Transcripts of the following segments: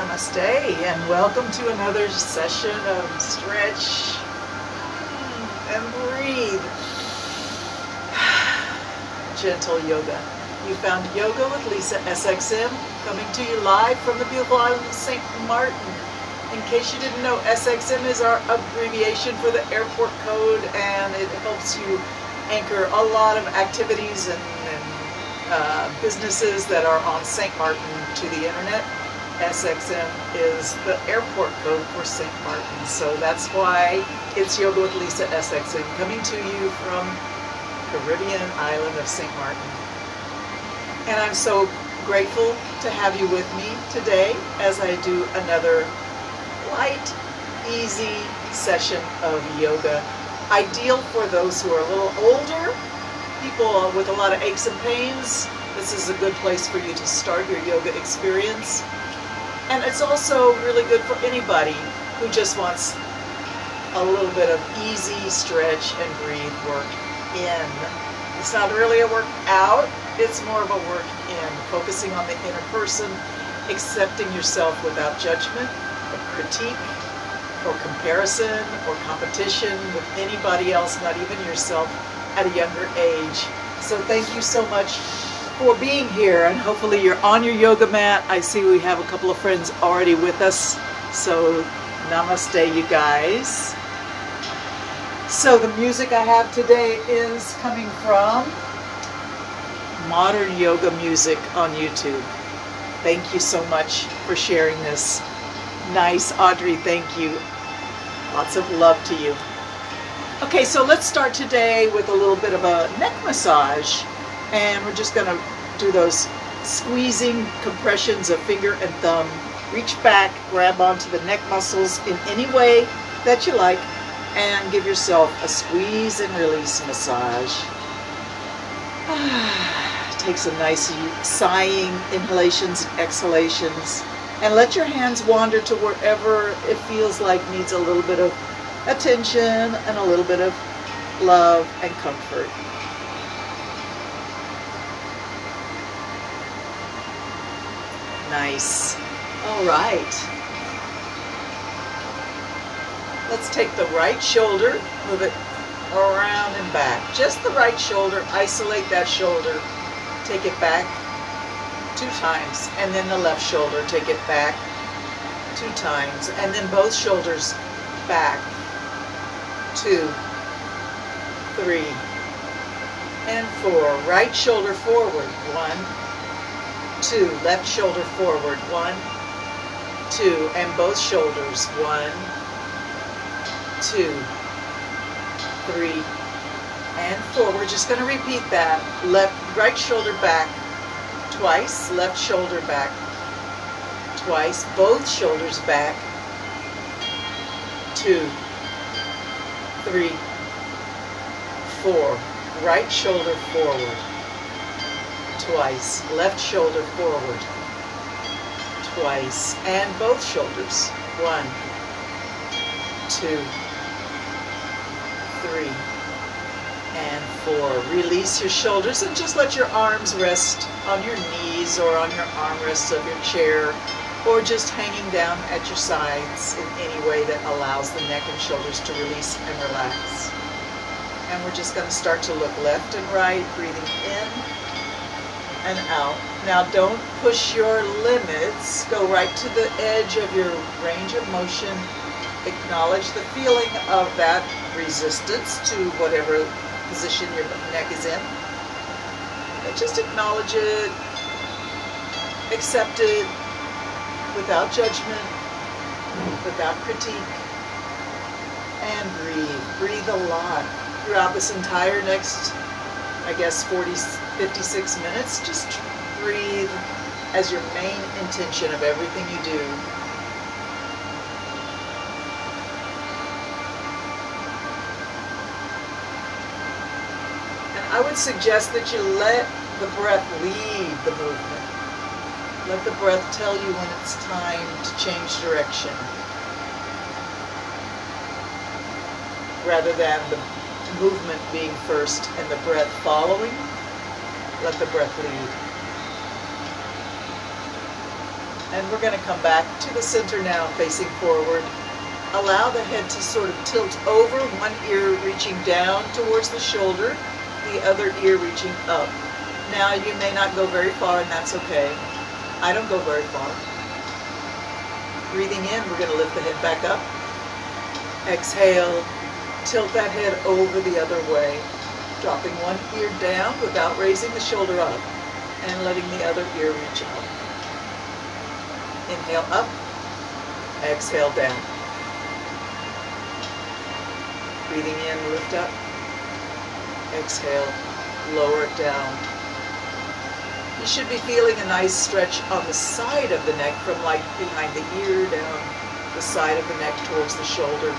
Namaste and welcome to another session of stretch and breathe. Gentle yoga. You found Yoga with Lisa SXM coming to you live from the beautiful island of St. Martin. In case you didn't know, SXM is our abbreviation for the airport code, and it helps you anchor a lot of activities and businesses that are on St. Martin to the internet. SXM is the airport code for St. Martin, so that's why it's Yoga with Lisa SXM coming to you from Caribbean island of St. Martin. And I'm so grateful to have you with me today as I do another light, easy session of yoga. Ideal for those who are a little older, people with a lot of aches and pains. This is a good place for you to start your yoga experience. And it's also really good for anybody who just wants a little bit of easy stretch and breathe work in. It's not really a work out, it's more of a work in, focusing on the inner person, accepting yourself without judgment or critique or comparison or competition with anybody else, not even yourself, at a younger age. So thank you so much for being here, and hopefully you're on your yoga mat. I see we have a couple of friends already with us, so namaste, you guys. So the music I have today is coming from Modern Yoga Music on YouTube. Thank you so much for sharing this. Nice, Audrey, thank you. Lots of love to you. Okay, so let's start today with a little bit of a neck massage. And we're just going to do those squeezing compressions of finger and thumb. Reach back, grab onto the neck muscles in any way that you like, and give yourself a squeeze and release massage. Take some nice sighing inhalations and exhalations, and let your hands wander to wherever it feels like needs a little bit of attention and a little bit of love and comfort. Nice. All right. Let's take the right shoulder, move it around and back. Just the right shoulder. Isolate that shoulder. Take it back 2 times. And then the left shoulder. Take it back 2 times. And then both shoulders back. 2, 3, and 4. Right shoulder forward. 1, 2, left shoulder forward, 1, 2, and both shoulders, 1, 2, 3, and 4. We're just going to repeat that. Right shoulder back twice, left shoulder back twice, both shoulders back, 2, 3, 4. Right shoulder forward. Twice, left shoulder forward, twice, and both shoulders, 1, 2, 3, and 4. Release your shoulders and just let your arms rest on your knees or on your armrests of your chair, or just hanging down at your sides in any way that allows the neck and shoulders to release and relax. And we're just going to start to look left and right, breathing in and out. Now don't push your limits. Go right to the edge of your range of motion. Acknowledge the feeling of that resistance to whatever position your neck is in. And just acknowledge it, accept it without judgment, without critique, and breathe. Breathe a lot throughout this entire next, I guess, 56 minutes. Just breathe as your main intention of everything you do. And I would suggest that you let the breath lead the movement. Let the breath tell you when it's time to change direction, rather than the movement being first and the breath following. Let the breath lead. And we're going to come back to the center now, facing forward. Allow the head to sort of tilt over, one ear reaching down towards the shoulder, the other ear reaching up. Now you may not go very far, and that's okay. I don't go very far. Breathing in, we're going to lift the head back up. Exhale, tilt that head over the other way, dropping one ear down without raising the shoulder up, and letting the other ear reach up. Inhale up, exhale down. Breathing in, lift up, exhale, lower it down. You should be feeling a nice stretch on the side of the neck from like behind the ear down the side of the neck towards the shoulder.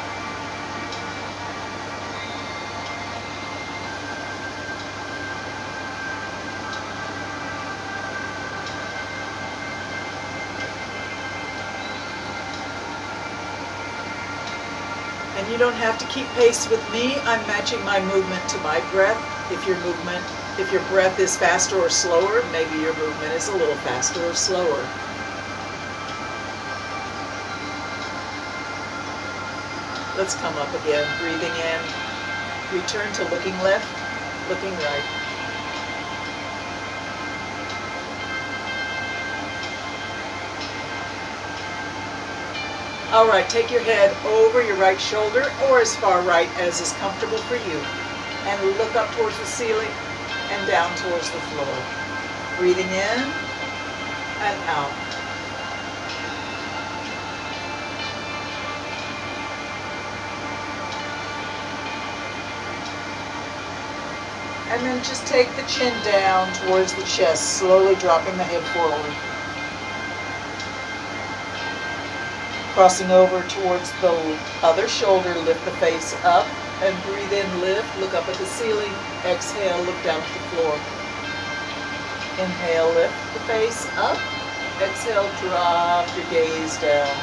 And you don't have to keep pace with me. I'm matching my movement to my breath. If your breath is faster or slower, maybe your movement is a little faster or slower. Let's come up again, breathing in. Return to looking left, looking right. All right, take your head over your right shoulder or as far right as is comfortable for you. And look up towards the ceiling and down towards the floor. Breathing in and out. And then just take the chin down towards the chest, slowly dropping the head forward. Crossing over towards the other shoulder, lift the face up and breathe in, lift, look up at the ceiling. Exhale, look down to the floor. Inhale, lift the face up. Exhale, drop your gaze down.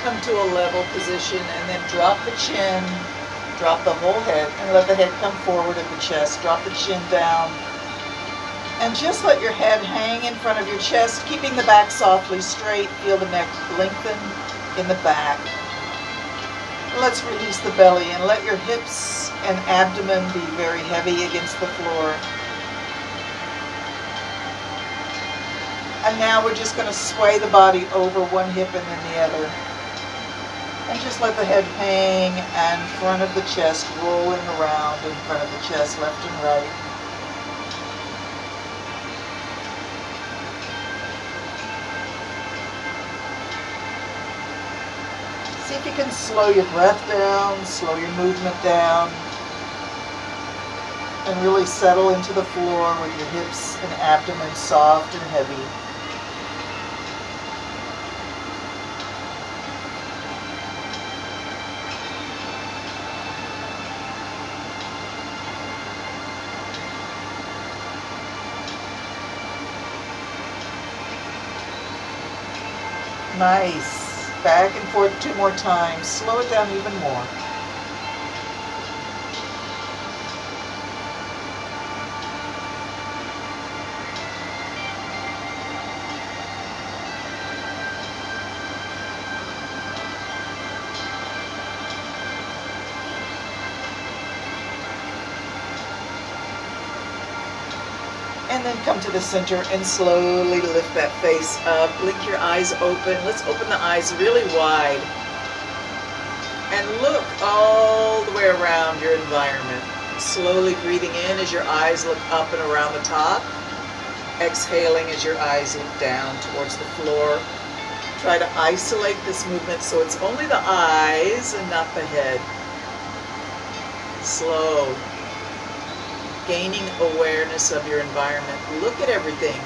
Come to a level position and then drop the chin, drop the whole head, and let the head come forward at the chest. Drop the chin down. And just let your head hang in front of your chest, keeping the back softly straight. Feel the neck lengthen in the back. Let's release the belly and let your hips and abdomen be very heavy against the floor. And now we're just going to sway the body over one hip and then the other. And just let the head hang and front of the chest rolling around in front of the chest, left and right. See if you can slow your breath down, slow your movement down, and really settle into the floor with your hips and abdomen soft and heavy. Nice. Back and forth 2 more times. Slow it down even more. And then come to the center and slowly lift that face up. Blink your eyes open. Let's open the eyes really wide. And look all the way around your environment. Slowly breathing in as your eyes look up and around the top. Exhaling as your eyes look down towards the floor. Try to isolate this movement so it's only the eyes and not the head. Slow. Gaining awareness of your environment. Look at everything.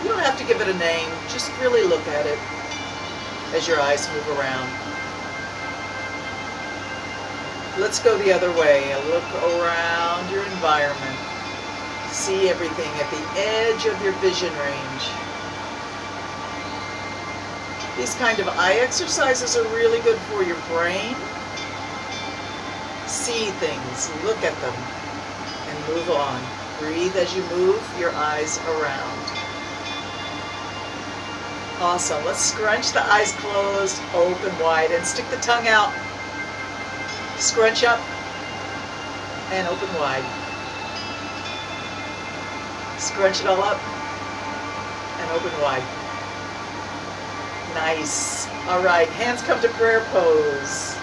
You don't have to give it a name, just really look at it as your eyes move around. Let's go the other way. Look around your environment. See everything at the edge of your vision range. These kind of eye exercises are really good for your brain. See things, look at them, and move on. Breathe as you move your eyes around. Awesome. Let's scrunch the eyes closed, open wide, and stick the tongue out. Scrunch up and open wide. Scrunch it all up and open wide. Nice. All right, hands come to prayer pose.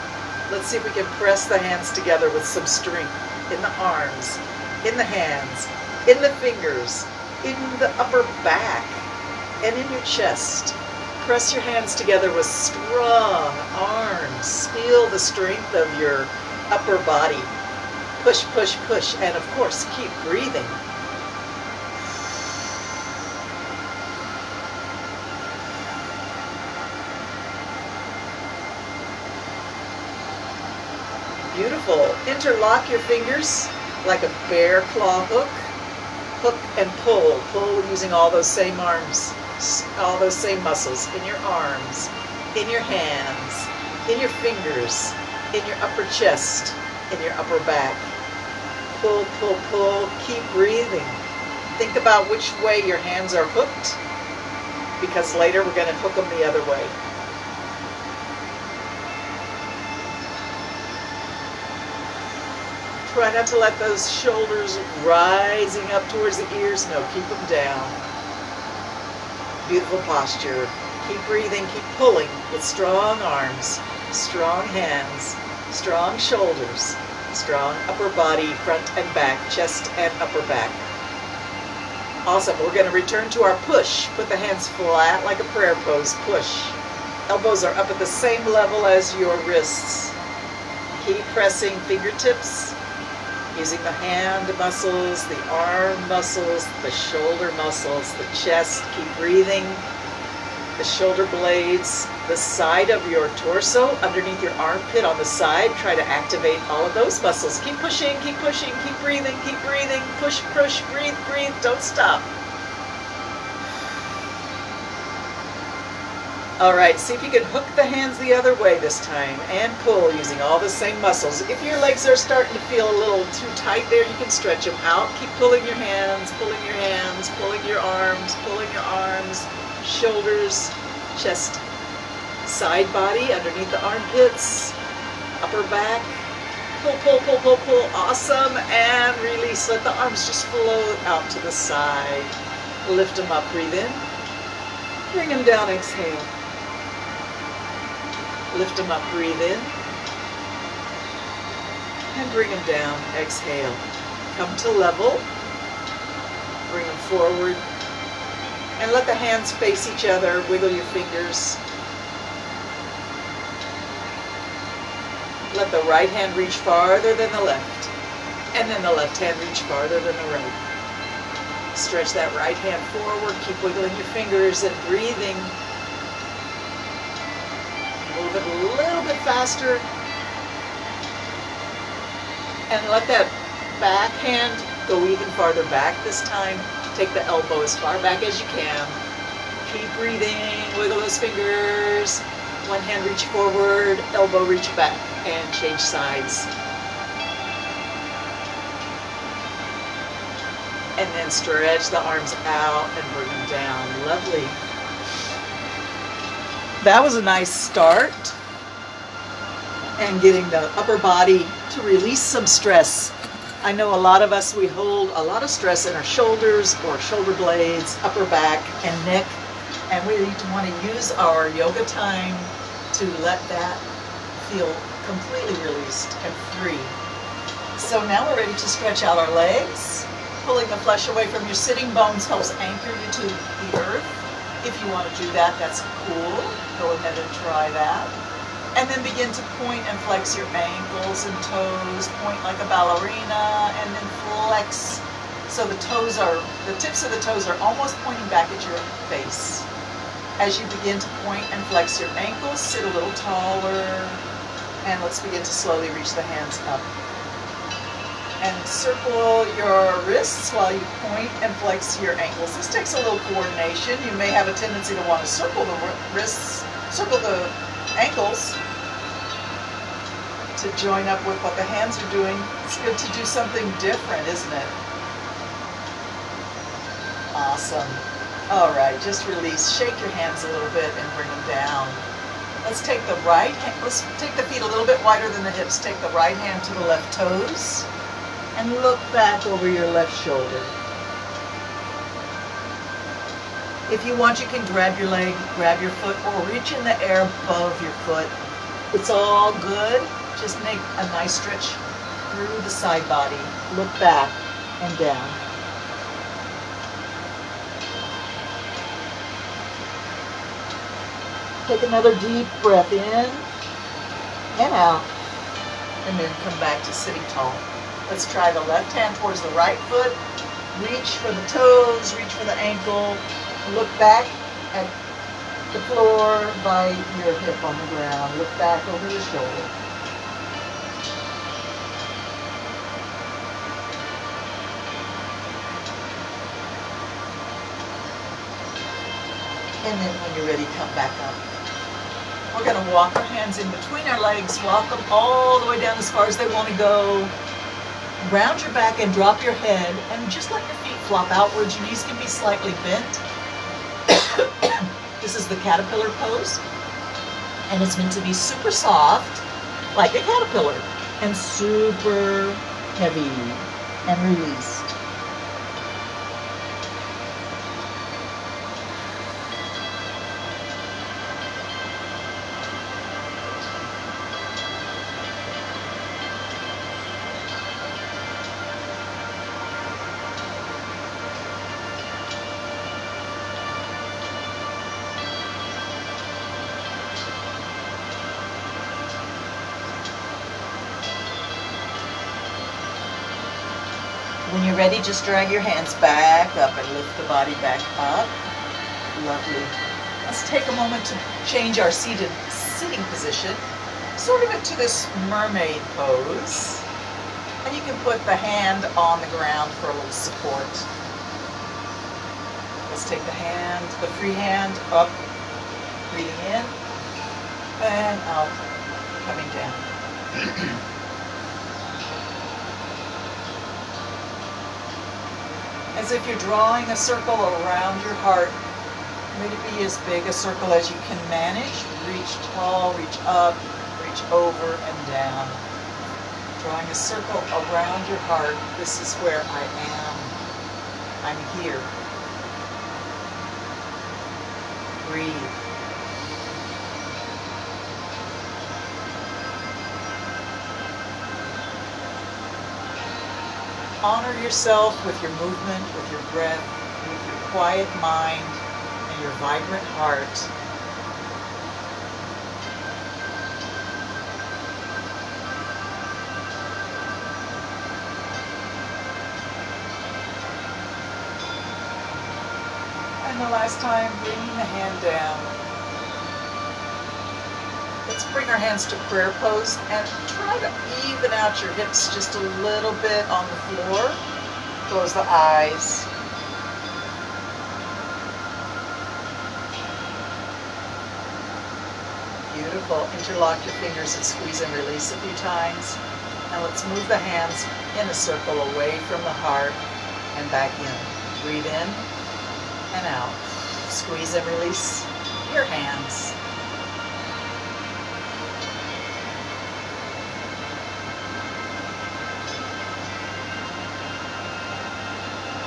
Let's see if we can press the hands together with some strength in the arms, in the hands, in the fingers, in the upper back, and in your chest. Press your hands together with strong arms. Feel the strength of your upper body. Push, push, push, and of course, keep breathing. Beautiful. Interlock your fingers like a bear claw hook. Hook and pull. Pull using all those same arms, all those same muscles in your arms, in your hands, in your fingers, in your upper chest, in your upper back. Pull, pull, pull. Keep breathing. Think about which way your hands are hooked, because later we're going to hook them the other way. Try not to let those shoulders rising up towards the ears. No, keep them down. Beautiful posture. Keep breathing, keep pulling with strong arms, strong hands, strong shoulders, strong upper body, front and back, chest and upper back. Awesome. We're going to return to our push. Put the hands flat like a prayer pose. Push. Elbows are up at the same level as your wrists. Keep pressing fingertips. Using the hand muscles, the arm muscles, the shoulder muscles, the chest. Keep breathing. The shoulder blades, the side of your torso, underneath your armpit on the side. Try to activate all of those muscles. Keep pushing, keep breathing, keep breathing. Push, push, breathe, breathe. Don't stop. All right, see if you can hook the hands the other way this time and pull using all the same muscles. If your legs are starting to feel a little too tight there, you can stretch them out. Keep pulling your hands, pulling your hands, pulling your arms, shoulders, chest, side body, underneath the armpits, upper back. Pull, pull, pull, pull, pull. Awesome. And release. Let the arms just float out to the side. Lift them up. Breathe in. Bring them down. Exhale. Lift them up, breathe in, and bring them down, exhale. Come to level, bring them forward, and let the hands face each other, wiggle your fingers. Let the right hand reach farther than the left, and then the left hand reach farther than the right. Stretch that right hand forward, keep wiggling your fingers and breathing. Move it a little bit faster. And let that back hand go even farther back this time. Take the elbow as far back as you can. Keep breathing, wiggle those fingers. One hand reach forward, elbow reach back, and change sides. And then stretch the arms out and bring them down. Lovely. That was a nice start. And getting the upper body to release some stress. I know a lot of us, we hold a lot of stress in our shoulders or shoulder blades, upper back, and neck. And we want to use our yoga time to let that feel completely released and free. So now we're ready to stretch out our legs. Pulling the flesh away from your sitting bones helps anchor you to the earth. If you want to do that, that's cool. Go ahead and try that. And then begin to point and flex your ankles and toes. Point like a ballerina and then flex. So the tips of the toes are almost pointing back at your face. As you begin to point and flex your ankles, sit a little taller. And let's begin to slowly reach the hands up. And circle your wrists while you point and flex your ankles. This takes a little coordination. You may have a tendency to want to circle the wrists circle the ankles to join up with what the hands are doing. It's good to do something different, isn't it? Awesome. All right, just release. Shake your hands a little bit and bring them down. Let's take the right hand, let's take the feet a little bit wider than the hips. Take the right hand to the left toes and look back over your left shoulder. If you want, you can grab your leg, grab your foot, or reach in the air above your foot. It's all good. Just make a nice stretch through the side body. Look back and down. Take another deep breath in and out, and then come back to sitting tall. Let's try the left hand towards the right foot. Reach for the toes, reach for the ankle. Look back at the floor by your hip on the ground. Look back over your shoulder. And then when you're ready, come back up. We're going to walk our hands in between our legs, walk them all the way down as far as they want to go. Round your back and drop your head, and just let your feet flop outwards. Your knees can be slightly bent. This is the caterpillar pose, and it's meant to be super soft, like a caterpillar, and super heavy, and released. When you're ready, just drag your hands back up and lift the body back up. Lovely. Let's take a moment to change our sitting position, sort of into this mermaid pose. And you can put the hand on the ground for a little support. Let's take the free hand up, breathing in, and out, coming down. As if you're drawing a circle around your heart. May it be as big a circle as you can manage. Reach tall, reach up, reach over and down. Drawing a circle around your heart. This is where I am. I'm here. Breathe. Honor yourself with your movement, with your breath, with your quiet mind, and your vibrant heart. And the last time, bringing the hand down. Let's bring our hands to prayer pose and try to even out your hips just a little bit on the floor. Close the eyes. Beautiful. Interlock your fingers and squeeze and release a few times. Now let's move the hands in a circle away from the heart and back in. Breathe in and out. Squeeze and release your hands.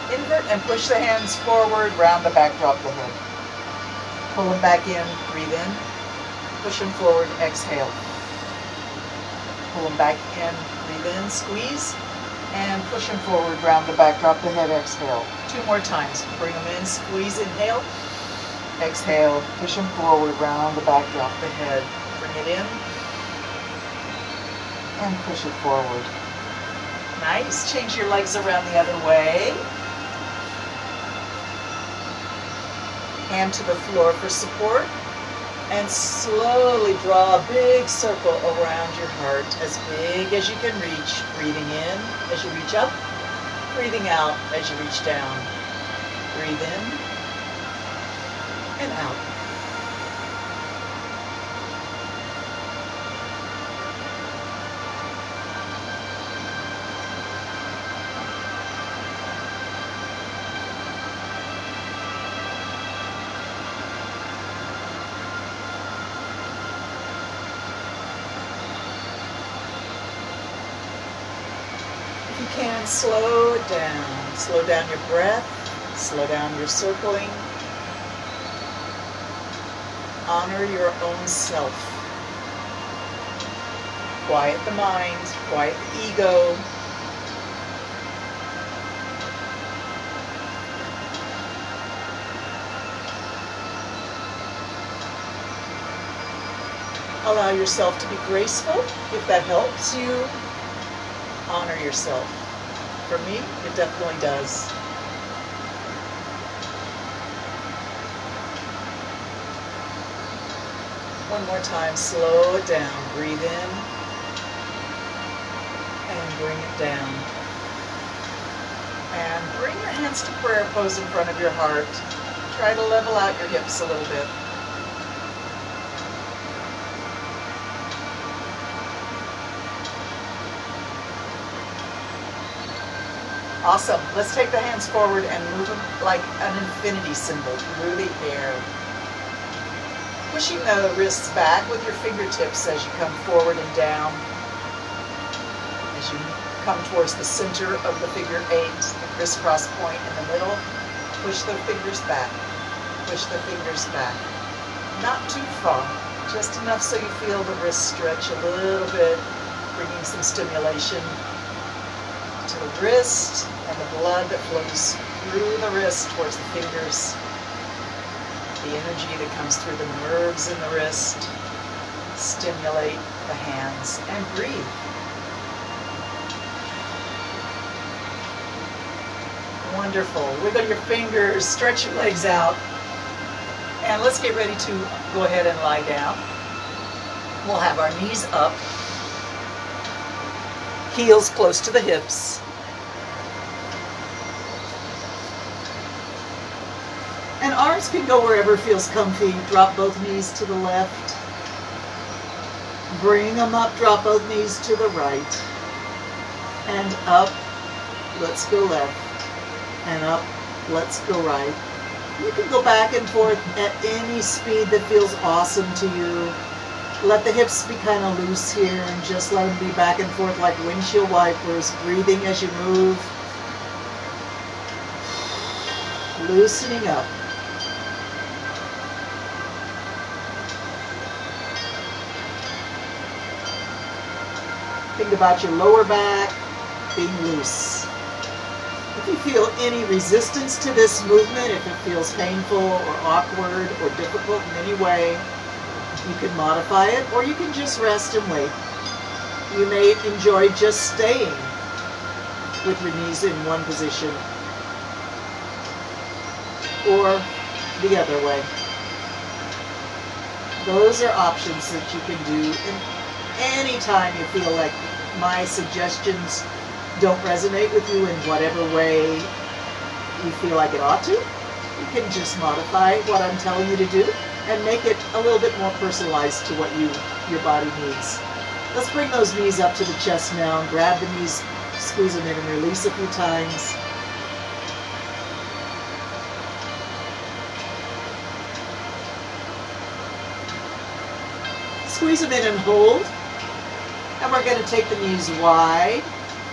Invert and push the hands forward, round the back, drop the hood. Pull them back in, breathe in. Push them forward, exhale. Pull them back in, breathe in, squeeze. And push them forward, round the back, drop the head, exhale. 2 more times. Bring them in, squeeze, inhale. Exhale, push them forward, round the back, drop the head. Bring it in. And push it forward. Nice. Change your legs around the other way. Hand to the floor for support, and slowly draw a big circle around your heart, as big as you can reach. Breathing in as you reach up, breathing out as you reach down. Breathe in and out. you can, slow it down. Slow down your breath, slow down your circling. Honor your own self. Quiet the mind, quiet the ego. Allow yourself to be graceful. If that helps you, honor yourself. For me, it definitely does. One more time, slow it down. Breathe in and bring it down. And bring your hands to prayer pose in front of your heart. Try to level out your hips a little bit. Awesome. Let's take the hands forward and move them like an infinity symbol through the air. Pushing the wrists back with your fingertips as you come forward and down. As you come towards the center of the figure 8, the crisscross point in the middle, push the fingers back. Push the fingers back. Not too far, just enough so you feel the wrists stretch a little bit, bringing some stimulation to the wrist and the blood that flows through the wrist towards the fingers. The energy that comes through the nerves in the wrist. Stimulate the hands and breathe. Wonderful. Wiggle your fingers, stretch your legs out. And let's get ready to go ahead and lie down. We'll have our knees up. Heels close to the hips. And arms can go wherever feels comfy. Drop both knees to the left. Bring them up, drop both knees to the right. And up, let's go left. And up, let's go right. You can go back and forth at any speed that feels awesome to you. Let the hips be kind of loose here and just let them be back and forth like windshield wipers, breathing as you move. Loosening up. Think about your lower back being loose. If you feel any resistance to this movement, if it feels painful or awkward or difficult in any way, you can modify it, or you can just rest and wait. You may enjoy just staying with your knees in one position, or the other way. Those are options that you can do anytime you feel like my suggestions don't resonate with you in whatever way you feel like it ought to. You can just modify what I'm telling you to do and make it a little bit more personalized to what your body needs. Let's bring those knees up to the chest now and grab the knees, squeeze them in and release a few times. Squeeze them in and hold. And we're going to take the knees wide,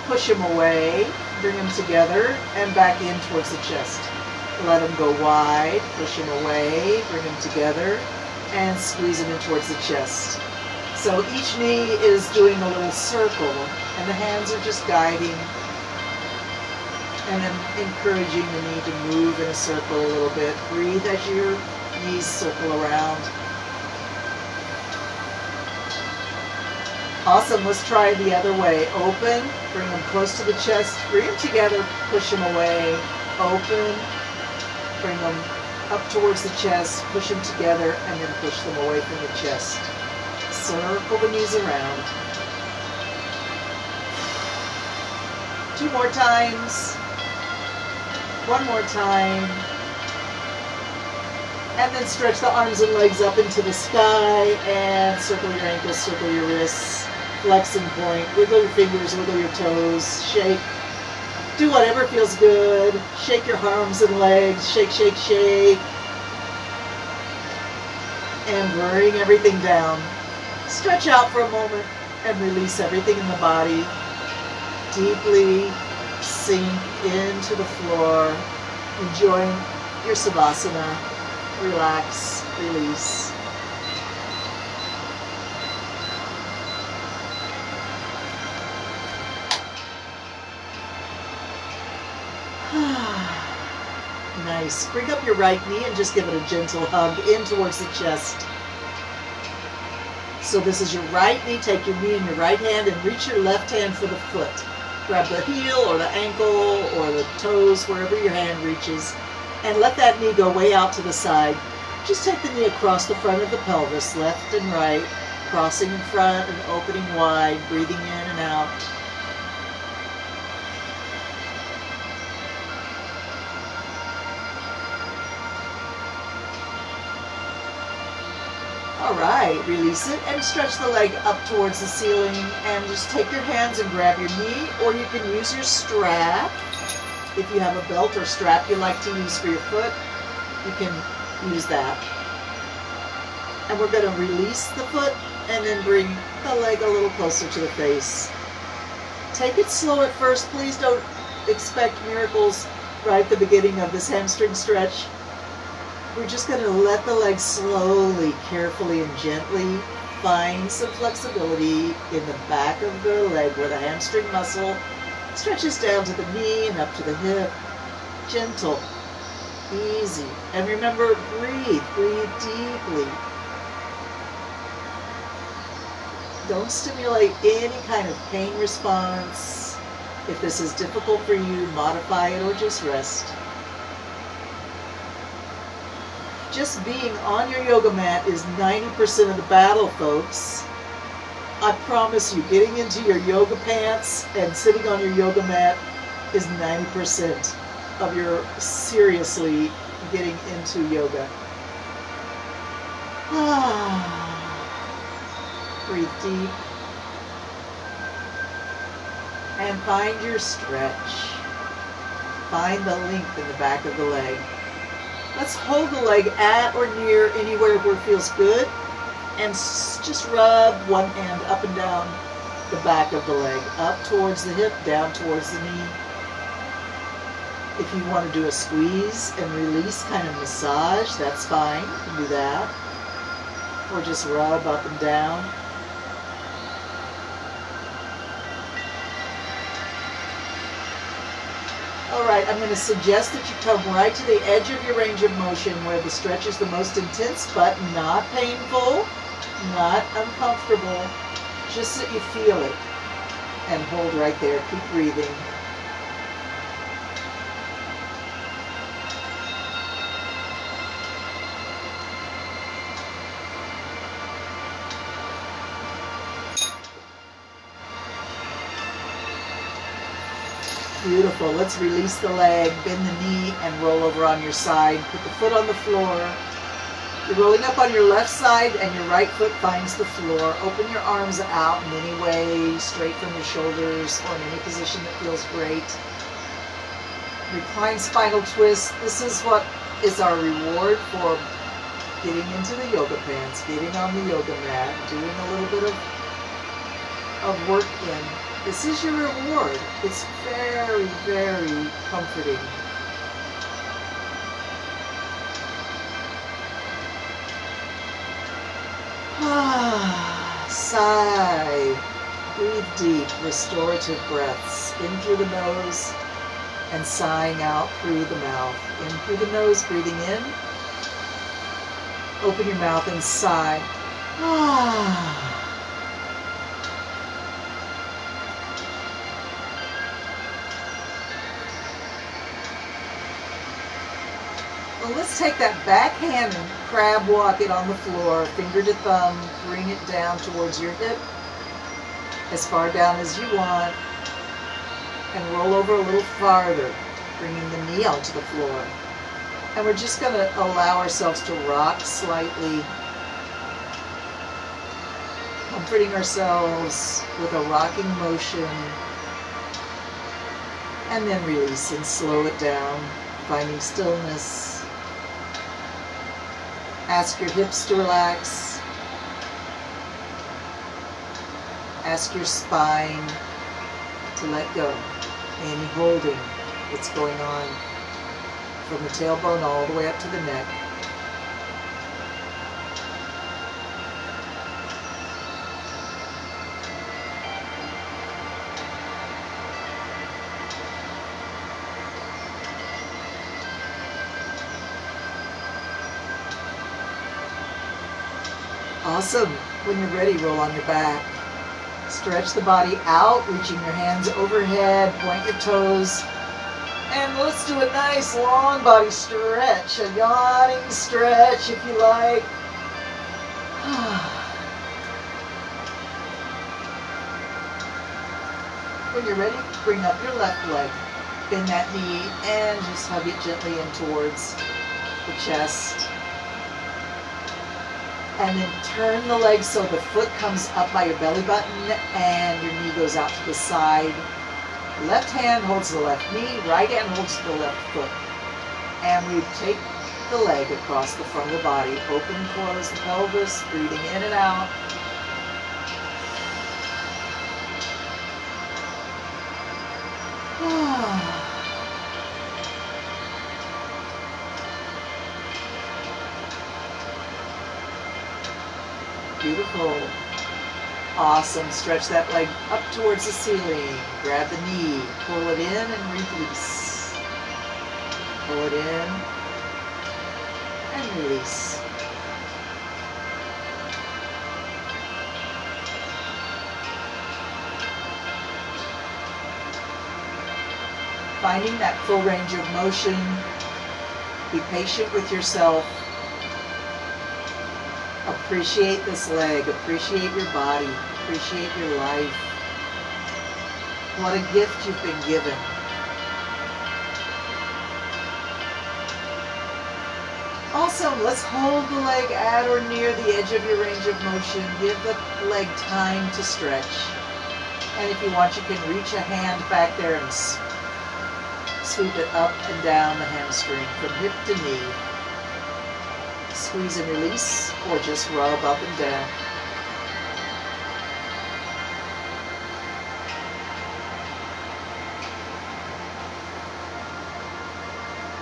push them away, bring them together, and back in towards the chest. Let them go wide, push them away, bring them together, and squeeze them in towards the chest. So each knee is doing a little circle, and the hands are just guiding and then encouraging the knee to move in a circle a little bit. Breathe as your knees circle around. Awesome, let's try the other way. Open, bring them close to the chest, bring them together, push them away. Open, bring them up towards the chest, push them together, and then push them away from the chest. Circle the knees around. 2 more times. 1 more time. And then stretch the arms and legs up into the sky and circle your ankles, circle your wrists. Flex and point, wiggle your fingers, wiggle your toes, shake. Do whatever feels good. Shake your arms and legs, shake, shake, shake. And bring everything down. Stretch out for a moment and release everything in the body. Deeply sink into the floor, enjoying your Savasana. Relax, release. Nice. Bring up your right knee and just give it a gentle hug in towards the chest. So this is your right knee. Take your knee in your right hand and reach your left hand for the foot. Grab the heel or the ankle or the toes, wherever your hand reaches, and let that knee go way out to the side. Just take the knee across the front of the pelvis, left and right, crossing in front and opening wide, breathing in and out. All right, release it and stretch the leg up towards the ceiling, and just take your hands and grab your knee, or you can use your strap. If you have a belt or strap you like to use for your foot, you can use that. And we're going to release the foot and then bring the leg a little closer to the face. Take it slow at first. Please don't expect miracles right at the beginning of this hamstring stretch. We're just going to let the leg slowly, carefully, and gently find some flexibility in the back of the leg where the hamstring muscle stretches down to the knee and up to the hip. Gentle, easy. And remember, breathe. Breathe deeply. Don't stimulate any kind of pain response. If this is difficult for you, modify it or just rest. Just being on your yoga mat is 90% of the battle, folks. I promise you, getting into your yoga pants and sitting on your yoga mat is 90% of your seriously getting into yoga. Breathe deep. And find your stretch. Find the length in the back of the leg. Let's hold the leg at or near anywhere where it feels good, and just rub one hand up and down the back of the leg, up towards the hip, down towards the knee. If you want to do a squeeze and release kind of massage, that's fine. You can do that. Or just rub up and down. All right, I'm going to suggest that you come right to the edge of your range of motion where the stretch is the most intense, but not painful, not uncomfortable, just that you feel it. And hold right there. Keep breathing. Beautiful. Let's release the leg, bend the knee, and roll over on your side. Put the foot on the floor. You're rolling up on your left side, and your right foot finds the floor. Open your arms out in any way, straight from your shoulders, or in any position that feels great. Recline spinal twist. This is what is our reward for getting into the yoga pants, getting on the yoga mat, doing a little bit of work in. This is your reward. It's very, very comforting. Sigh. Breathe deep, restorative breaths. In through the nose and sighing out through the mouth. In through the nose, breathing in. Open your mouth and sigh. Well, let's take that back hand and crab walk it on the floor, finger to thumb, bring it down towards your hip, as far down as you want, and roll over a little farther, bringing the knee onto the floor. And we're just going to allow ourselves to rock slightly, comforting ourselves with a rocking motion, and then release and slow it down, finding stillness. Ask your hips to relax. Ask your spine to let go. Any holding that's going on from the tailbone all the way up to the neck. Awesome. When you're ready, roll on your back. Stretch the body out, reaching your hands overhead, point your toes. And let's do a nice long body stretch, a yawning stretch if you like. When you're ready, bring up your left leg. Bend that knee and just hug it gently in towards the chest. And then turn the leg so the foot comes up by your belly button and your knee goes out to the side. Left hand holds the left knee, right hand holds the left foot. And we take the leg across the front of the body. Open, close the pelvis, breathing in and out. Beautiful. Awesome. Stretch that leg up towards the ceiling. Grab the knee. Pull it in and release. Pull it in and release. Finding that full range of motion. Be patient with yourself. Appreciate this leg, appreciate your body, appreciate your life. What a gift you've been given. Awesome, let's hold the leg at or near the edge of your range of motion. Give the leg time to stretch. And if you want, you can reach a hand back there and sweep it up and down the hamstring from hip to knee. Squeeze and release, or just rub up and down.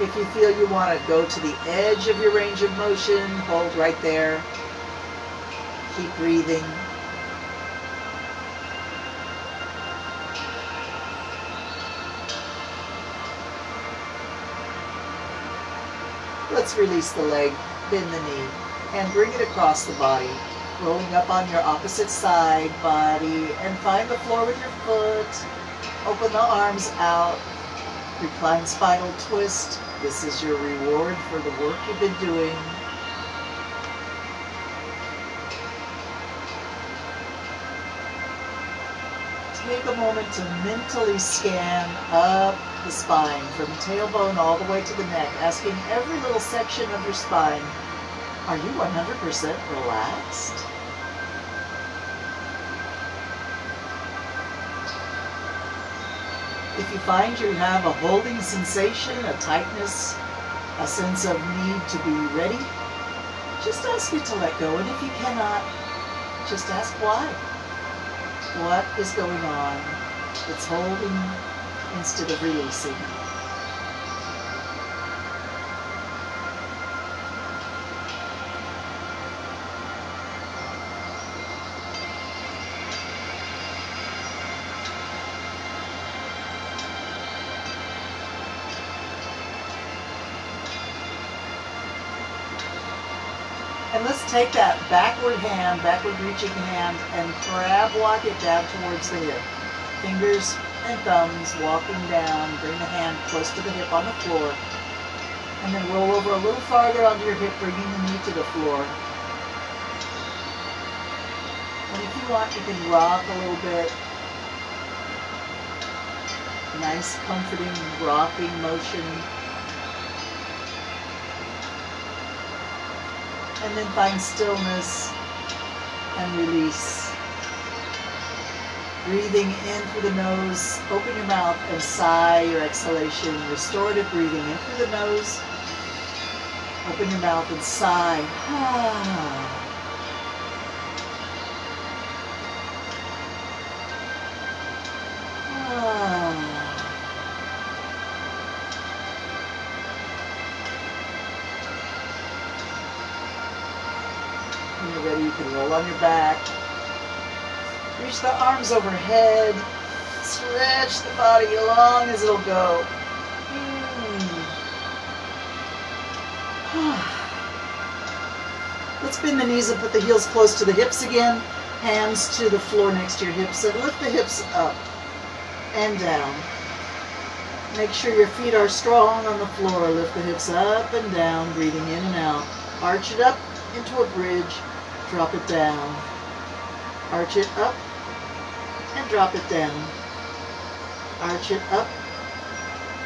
If you feel you want to go to the edge of your range of motion, hold right there. Keep breathing. Let's release the leg. Bend the knee and bring it across the body, rolling up on your opposite side body, and find the floor with your foot. Open the arms out, recline spinal twist. This is your reward for the work you've been doing. Take a moment to mentally scan up the spine from the tailbone all the way to the neck, asking every little section of your spine, are you 100% relaxed? If you find you have a holding sensation, a tightness, a sense of need to be ready, just ask it to let go. And if you cannot, just ask why. What is going on that's holding instead of releasing? And let's take that backward reaching hand, and crab walk it down towards the hip. Fingers and thumbs walking down. Bring the hand close to the hip on the floor. And then roll over a little farther onto your hip, bringing the knee to the floor. And if you want, you can rock a little bit. Nice, comforting, rocking motion. And then find stillness and release. Breathing in through the nose, open your mouth and sigh your exhalation. Restorative breathing in through the nose, open your mouth and sigh. when you're ready, you can roll on your back. Reach the arms overhead. Stretch the body as long as it'll go. Let's bend the knees and put the heels close to the hips again. Hands to the floor next to your hips, and lift the hips up and down. Make sure your feet are strong on the floor. Lift the hips up and down, breathing in and out. Arch it up into a bridge. Drop it down. Arch it up and drop it down. Arch it up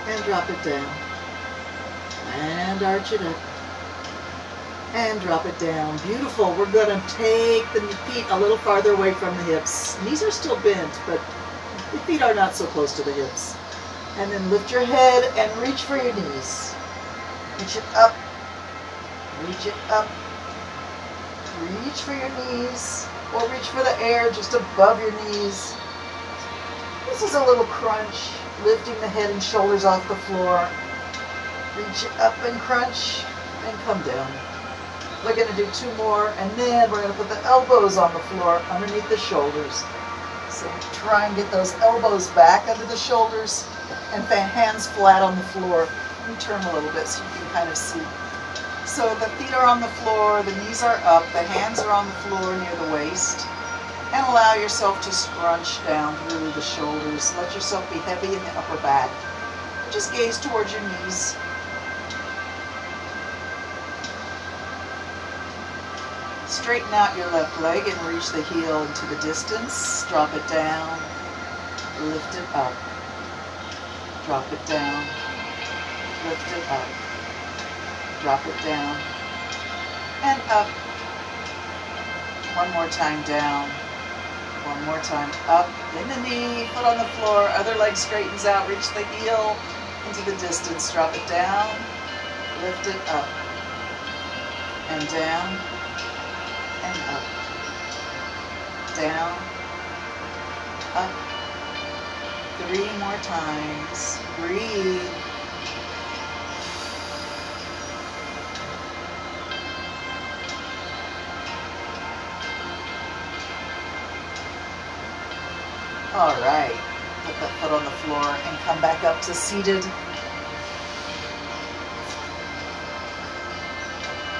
and drop it down. And arch it up and drop it down. Beautiful. We're going to take the feet a little farther away from the hips. Knees are still bent, but the feet are not so close to the hips. And then lift your head and reach for your knees. Reach it up. Reach it up. Reach for your knees, or reach for the air just above your knees. This is a little crunch, lifting the head and shoulders off the floor. Reach it up and crunch, and come down. We're going to do 2 more, and then we're going to put the elbows on the floor underneath the shoulders. So try and get those elbows back under the shoulders, and hands flat on the floor. Let me turn a little bit so you can kind of see. So the feet are on the floor, the knees are up, the hands are on the floor near the waist. And allow yourself to scrunch down through the shoulders. Let yourself be heavy in the upper back. Just gaze towards your knees. Straighten out your left leg and reach the heel into the distance. Drop it down. Lift it up. Drop it down. Lift it up. Drop it down. And up. One more time down. One more time up. In the knee, foot on the floor, other leg straightens out. Reach the heel into the distance. Drop it down. Lift it up. And down. And up. Down. Up. 3 more times. Breathe. All right. Put that foot on the floor and come back up to seated.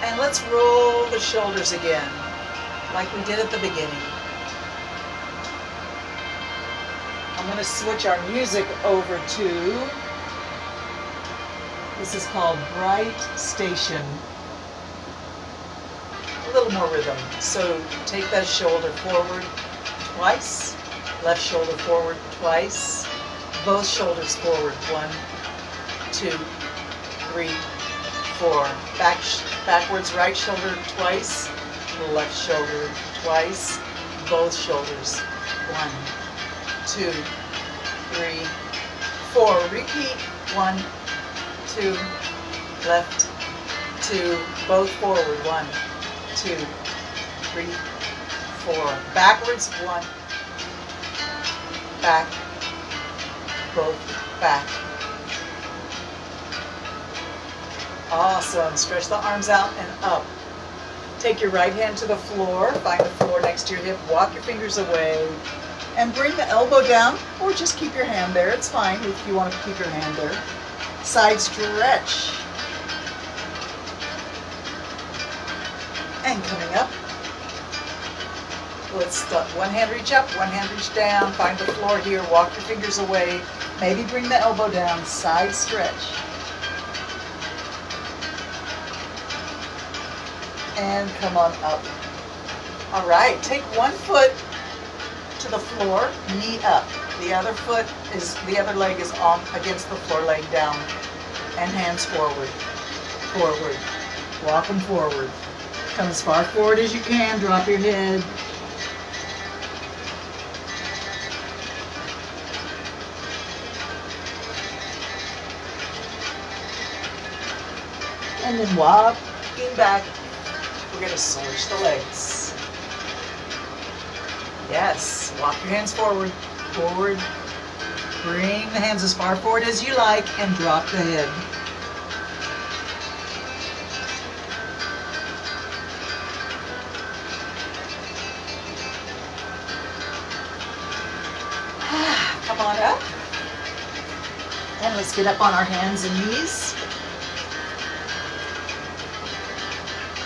And let's roll the shoulders again, like we did at the beginning. I'm going to switch our music over to, this is called Bright Station. A little more rhythm. So take that shoulder forward twice, left shoulder forward twice, both shoulders forward, 1, 2, 3, 4. Backwards right shoulder twice, left shoulder twice, both shoulders, 1, 2, 3, 4. Repeat, 1, 2, left, 2, both forward, 1, 2, 3, 4. Backwards, 1, back, both back. Awesome. Stretch the arms out and up. Take your right hand to the floor. Find the floor next to your hip. Walk your fingers away. And bring the elbow down, or just keep your hand there. It's fine if you want to keep your hand there. Side stretch. And coming up. Let's start. One hand reach up, one hand reach down. Find the floor here. Walk your fingers away. Maybe bring the elbow down. Side stretch. And come on up. All right. Take one foot to the floor, knee up. The other leg is on against the floor, leg down, and hands forward. Forward. Walk them forward. Come as far forward as you can. Drop your head. And then walking back, we're going to switch the legs. Yes, walk your hands forward, forward. Bring the hands as far forward as you like and drop the head. come on up. And let's get up on our hands and knees.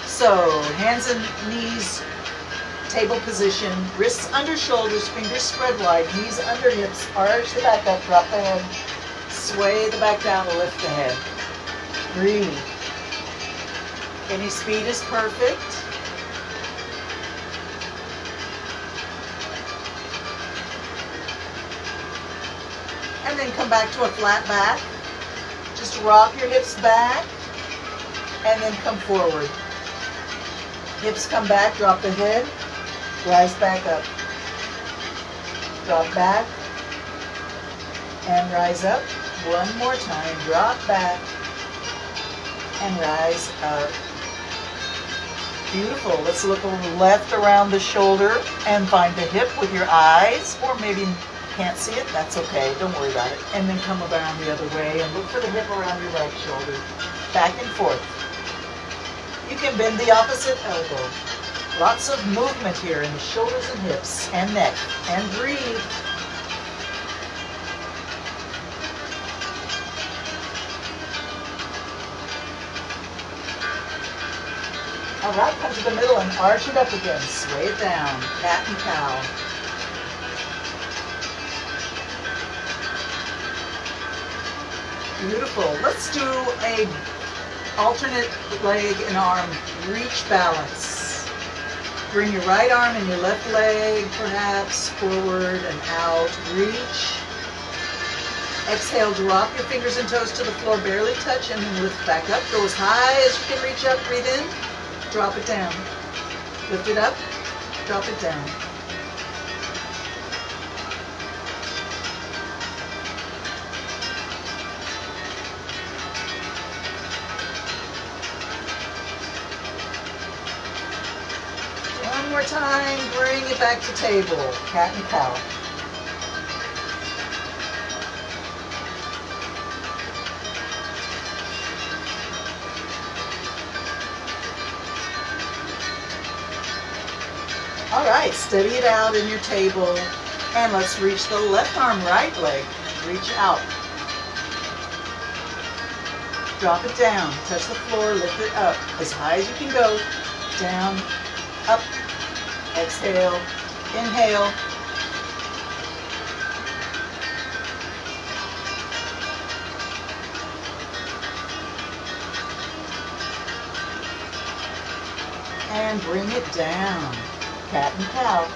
So, hands and knees, table position, wrists under shoulders, fingers spread wide, knees under hips, arch the back up, drop the head, sway the back down, lift the head. Breathe. Any speed is perfect. And then come back to a flat back. Just rock your hips back and then come forward. Hips come back, drop the head, rise back up. Drop back and rise up. One more time, drop back and rise up. Beautiful. Let's look left around the shoulder and find the hip with your eyes, or maybe can't see it, that's okay, don't worry about it. And then come around the other way and look for the hip around your right shoulder. Back and forth. You can bend the opposite elbow. Lots of movement here in the shoulders and hips and neck. And breathe. All right, come to the middle and arch it up again. Sway it down, cat and cow. Beautiful. Let's do a alternate leg and arm reach balance. Bring your right arm and your left leg perhaps forward and out. Reach. Exhale, drop your fingers and toes to the floor, barely touch, and then lift back up. Go as high as you can reach up. Breathe in. Drop it down. Lift it up. Drop it down. One more time, bring it back to table, cat and cow. All right, steady it out in your table, and let's reach the left arm, right leg. Reach out. Drop it down, touch the floor, lift it up as high as you can go. Down, up. Exhale, inhale. And bring it down, cat and cow.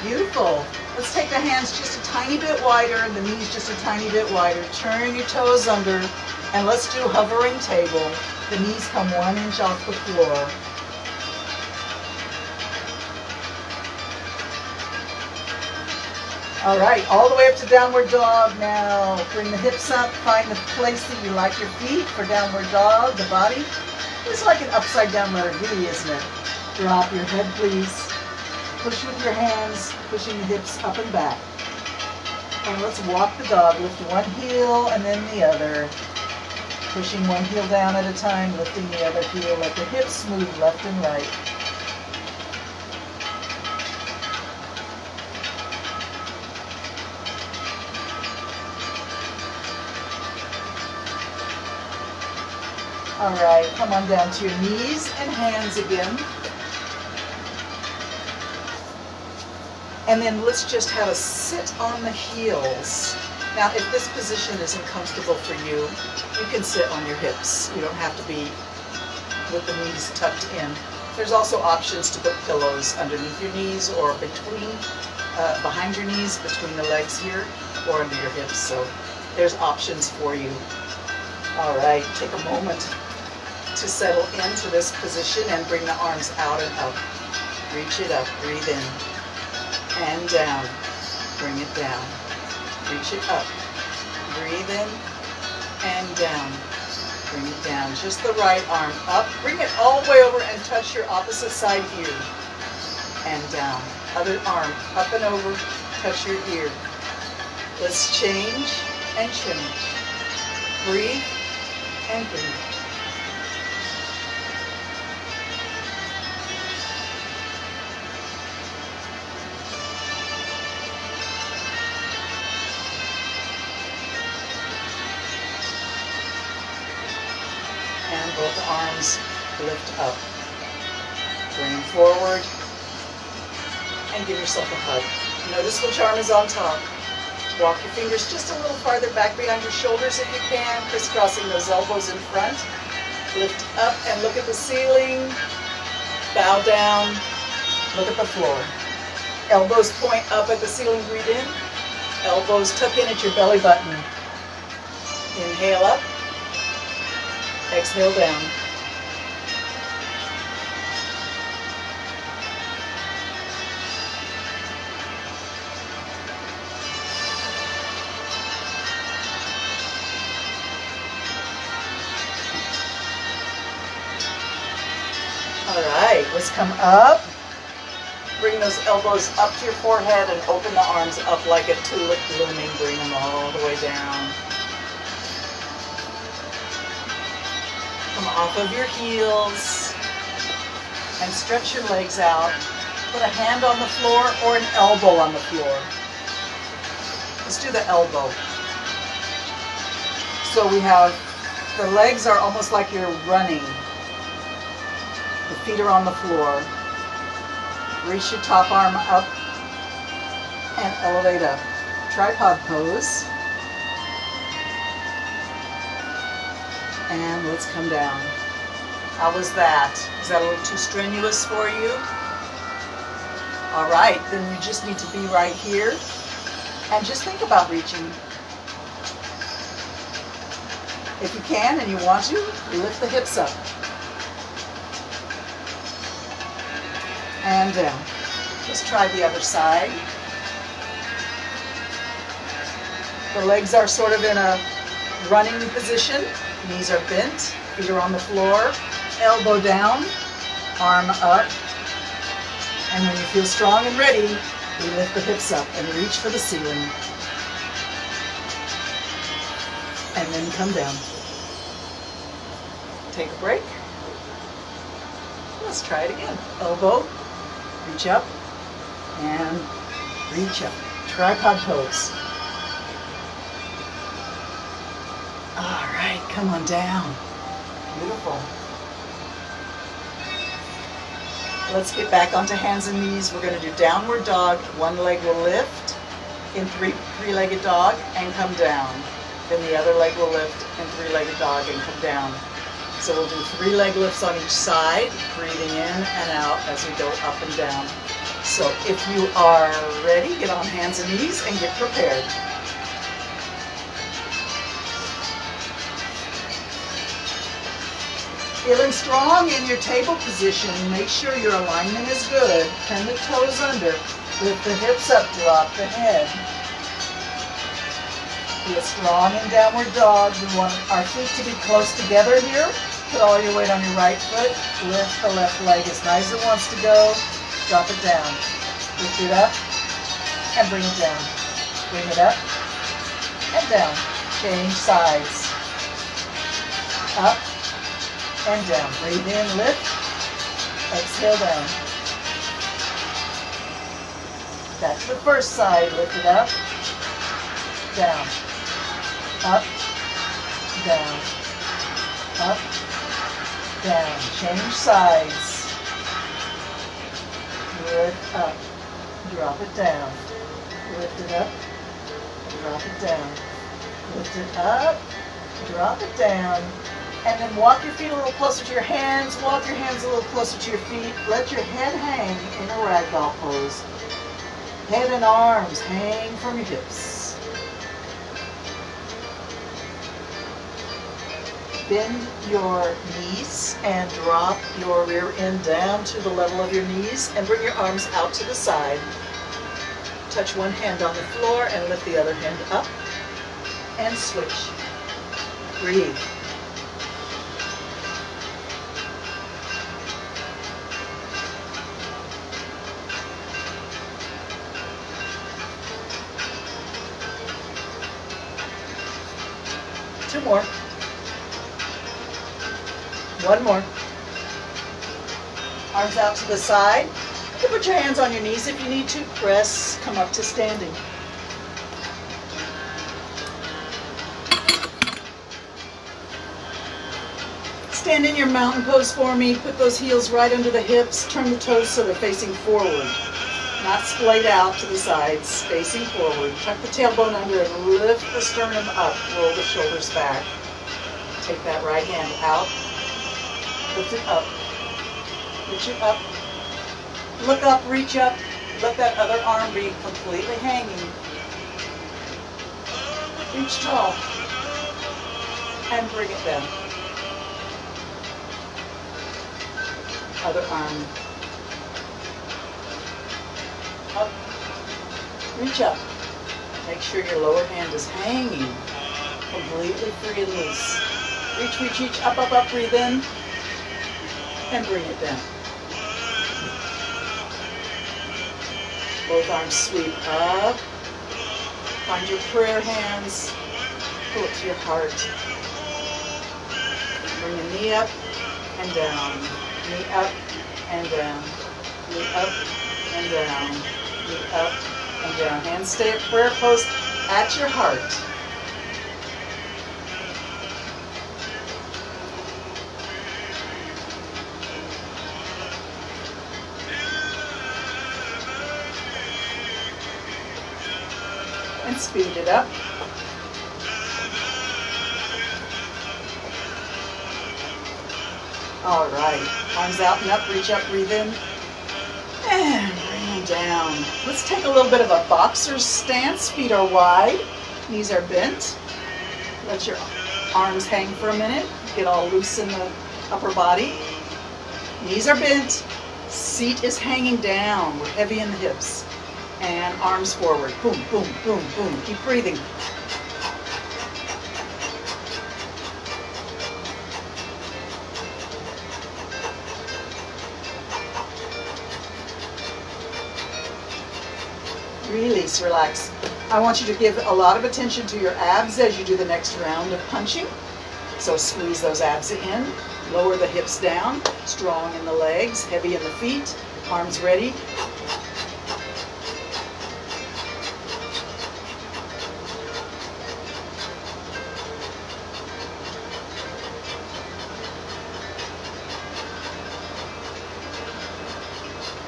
Beautiful. Let's take the hands just a tiny bit wider and the knees just a tiny bit wider. Turn your toes under. And let's do hovering table. The knees come 1 inch off the floor. All right, all the way up to downward dog now. Bring the hips up, find the place that you like your feet for downward dog, the body. It's like an upside down letter V, isn't it? Drop your head, please. Push with your hands, pushing the hips up and back. And let's walk the dog. Lift one heel and then the other. Pushing one heel down at a time, lifting the other heel. Let the hips move left and right. All right, come on down to your knees and hands again. And then let's just have a sit on the heels. Now, if this position isn't comfortable for you, you can sit on your hips. You don't have to be with the knees tucked in. There's also options to put pillows underneath your knees or between, behind your knees, between the legs here, or under your hips. So there's options for you. All right, take a moment to settle into this position and bring the arms out and up. Reach it up, breathe in and down. Bring it down. Reach it up. Breathe in and down. Bring it down. Just the right arm up. Bring it all the way over and touch your opposite side ear. And down. Other arm up and over. Touch your ear. Let's change and change. Breathe and breathe. both arms lift up. Bring them forward and give yourself a hug. Notice which arm is on top. Walk your fingers just a little farther back behind your shoulders if you can, crisscrossing those elbows in front. Lift up and look at the ceiling. Bow down, look at the floor. Elbows point up at the ceiling, breathe in. Elbows tuck in at your belly button. Inhale up, exhale down. All right, let's come up. Bring those elbows up to your forehead and open the arms up like a tulip blooming. Bring them all the way down. Come off of your heels and stretch your legs out. Put a hand on the floor or an elbow on the floor. Let's do the elbow. So we have, the legs are almost like you're running. The feet are on the floor. Reach your top arm up and elevate up. Tripod pose. And let's come down. How was that? Is that a little too strenuous for you? All right, then you just need to be right here and just think about reaching. If you can and you want to, lift the hips up. And down. Let's try the other side. The legs are sort of in a running position. Knees are bent, feet are on the floor, elbow down, arm up. And when you feel strong and ready, you lift the hips up and reach for the ceiling. And then come down. Take a break. Let's try it again. Elbow. Reach up and reach up. Tripod pose. All right, come on down. Beautiful. Let's get back onto hands and knees. We're going to do downward dog. One leg will lift in three-legged dog and come down. Then the other leg will lift in three-legged dog and come down. So we'll do 3 leg lifts on each side, breathing in and out as we go up and down. So if you are ready, get on hands and knees and get prepared. Feeling strong in your table position, make sure your alignment is good. Turn the toes under, lift the hips up, drop the head. Feel strong in downward dog. We want our feet to be close together here. Put all your weight on your right foot. Lift the left leg as high as it wants to go. Drop it down. Lift it up and bring it down. Bring it up and down. Change sides. Up and down. Breathe in, lift. Exhale down. Back to the first side. Lift it up. Down. Up. Down. Up. Down. Change sides. Lift up. Drop it down. Lift it up. Drop it down. Lift it up. Drop it down. And then walk your feet a little closer to your hands. Walk your hands a little closer to your feet. Let your head hang in a ragdoll pose. Head and arms hang from your hips. Bend your knees and drop your rear end down to the level of your knees and bring your arms out to the side. Touch one hand on the floor and lift the other hand up and switch. Breathe. Two more. One more. Arms out to the side. You can put your hands on your knees if you need to. Press, come up to standing. Stand in your mountain pose for me. Put those heels right under the hips. Turn the toes so they're facing forward. Not splayed out to the sides, facing forward. Tuck the tailbone under and lift the sternum up. Roll the shoulders back. Take that right hand out. Lift it up. Reach it up. Look up, reach up. Let that other arm be completely hanging. Reach tall. And bring it down. Other arm. Up. Reach up. Make sure your lower hand is hanging. Completely free and loose. Reach, reach, reach. Up, up, up. Breathe in. And bring it down. Both arms sweep up. Find your prayer hands. Pull it to your heart. Bring a knee up and down. Knee up and down. Knee up and down. Knee up and down. Hands stay at prayer pose at your heart. And speed it up. All right, arms out and up, reach up, breathe in, and bring them down. Let's take a little bit of a boxer's stance. Feet are wide, knees are bent. Let your arms hang for a minute. Get all loose in the upper body. Knees are bent, seat is hanging down. We're heavy in the hips. And arms forward. Boom, boom, boom, boom. Keep breathing. Release, relax. I want you to give a lot of attention to your abs as you do the next round of punching. So squeeze those abs in. Lower the hips down. Strong in the legs, heavy in the feet. Arms ready.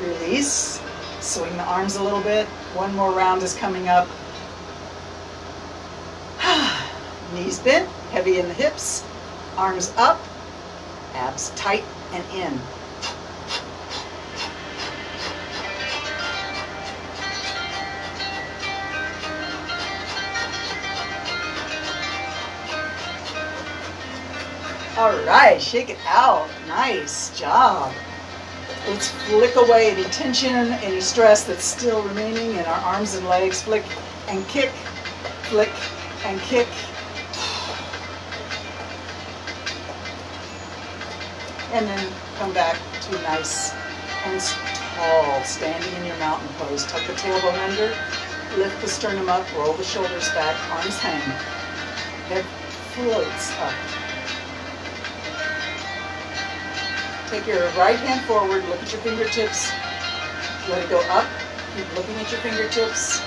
Release. Swing the arms a little bit. One more round is coming up. Knees bent, heavy in the hips. Arms up. Abs tight and in. All right, shake it out. Nice job. Let's flick away any tension, any stress that's still remaining in our arms and legs. Flick and kick, flick and kick. And then come back to nice and tall, standing in your mountain pose. Tuck the tailbone under, lift the sternum up, roll the shoulders back, arms hang. Head floats up. Take your right hand forward, look at your fingertips, let it go up, keep looking at your fingertips,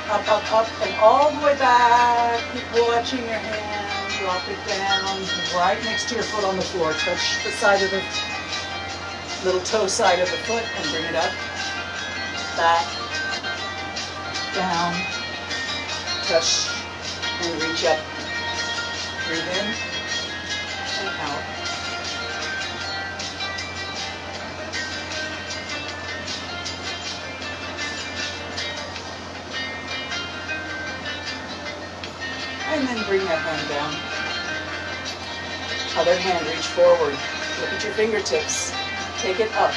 up, up, up, and all the way back. Keep watching your hand, drop it down, right next to your foot on the floor. Touch the side of the, little toe side of the foot and bring it up, back, down, touch, and reach up. Breathe in and out. And then bring that hand down. Other hand, reach forward. Look at your fingertips. Take it up.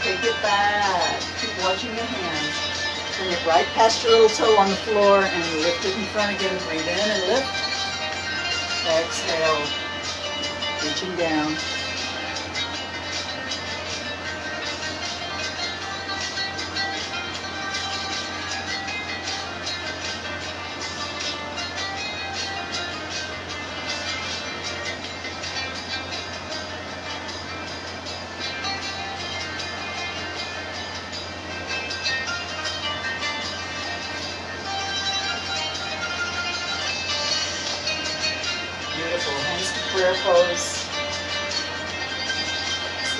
Take it back. Keep watching the hand. Bring it right past your little toe on the floor and lift it in front again. Breathe in and lift. Exhale. Reaching down. Beautiful. Hands to prayer pose.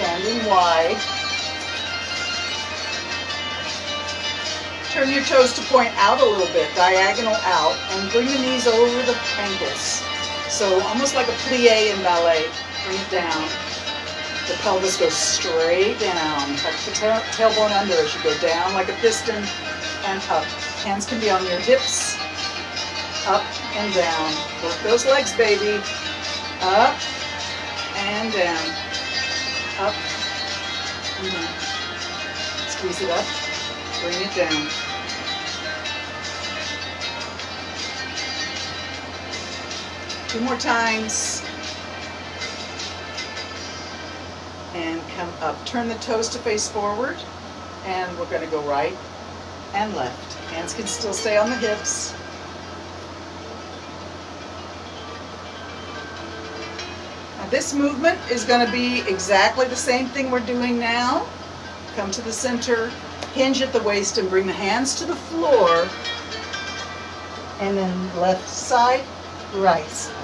standing wide. Turn your toes to point out a little bit, diagonal out, and bring the knees over the ankles. So almost like a plie in ballet. Bring it down. The pelvis goes straight down. Tuck the tailbone under as you go down like a piston and up. Hands can be on your hips. Up and down. Work those legs, baby. Up and down. Up and down. Squeeze it up. Bring it down. Two more times. And come up. Turn the toes to face forward. And we're going to go right and left. Hands can still stay on the hips. Now this movement is going to be exactly the same thing we're doing now. Come to the center. Hinge at the waist and bring the hands to the floor. And then left side, right side.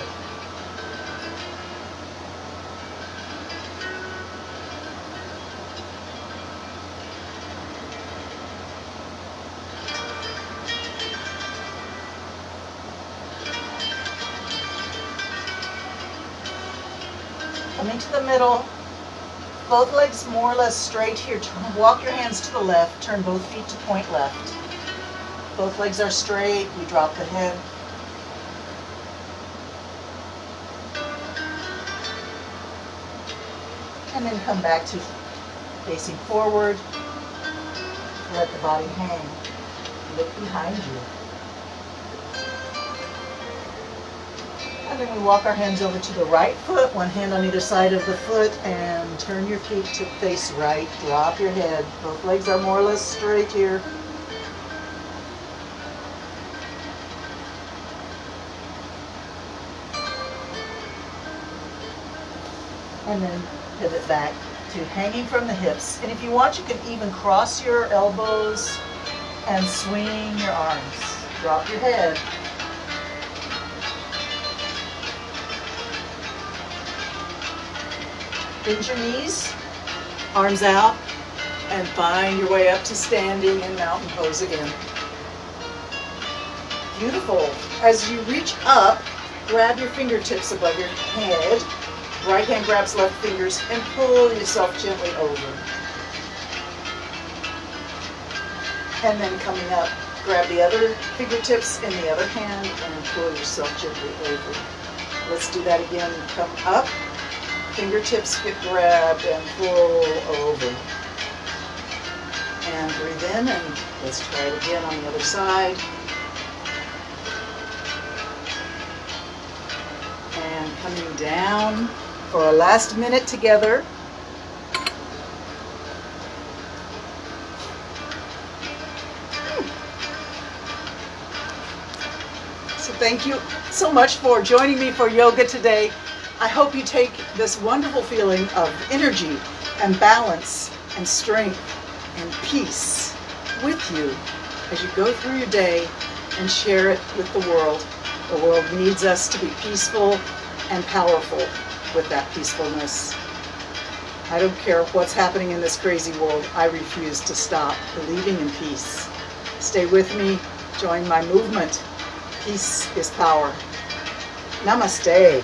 Coming to the middle. Both legs more or less straight here. Walk your hands to the left. Turn both feet to point left. Both legs are straight. We drop the head. And then come back to facing forward. Let the body hang. Look behind you. And then we walk our hands over to the right foot, one hand on either side of the foot, and turn your feet to face right. Drop your head. Both legs are more or less straight here. And then pivot back to hanging from the hips. And if you want, you can even cross your elbows and swing your arms. Drop your head. Bend your knees, arms out, and find your way up to standing in mountain pose again. Beautiful. As you reach up, grab your fingertips above your head. Right hand grabs left fingers and pull yourself gently over. And then coming up, grab the other fingertips in the other hand and pull yourself gently over. Let's do that again. Come up. Fingertips get grabbed and pull over. And breathe in, and let's try it again on the other side. And coming down for our last minute together. So thank you so much for joining me for yoga today. I hope you take this wonderful feeling of energy and balance and strength and peace with you as you go through your day and share it with the world. The world needs us to be peaceful and powerful with that peacefulness. I don't care what's happening in this crazy world. I refuse to stop believing in peace. Stay with me. Join my movement. Peace is power. Namaste.